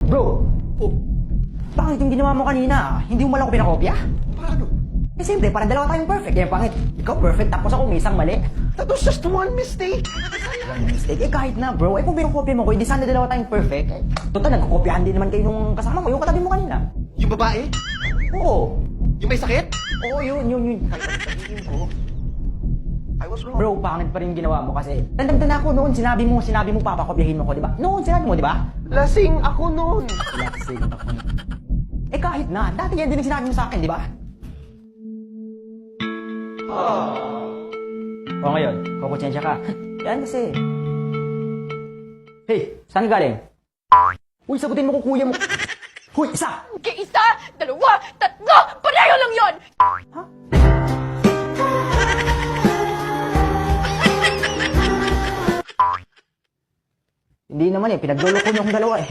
Bro, Oh, pangit yung ginawa mo kanina. Hindi mo malang ko pinakopya? paano? Eh siyempre, parang dalawa tayong perfect. Kaya pangit, ikaw perfect, tapos ako may isang mali. That was just one mistake. One mistake. Eh kahit na bro, eh kung pinakopya mo ko, hindi sana dalawa tayong perfect. Eh, total, nagkukopyahan din naman kayo nung kasama mo, yung katabi mo kanina. Yung babae? Oo. Yung may sakit? Oo, yun. Sabihin ko. I was wrong. Bro, pangit pa rin yung ginawa mo kasi. Tandang-tanda ko noon, sinabi mo papakopyahin mo ko, di ba? Noon, sinabi mo, di ba? Lasing ako noon. Relaxing ako. Eh kahit na, dati yan din yung sinabi mo sa akin, di ba? O ngayon, kukutsensya ka. Yan kasi. Hey, saan ka galing? Uy, sagutin mo kung kuya mo. Huy, isa! Okay, isa, dalawa, tatlo, pareho lang yon. Ha? Hindi naman eh, pinagluloko niyo akong dalawa eh.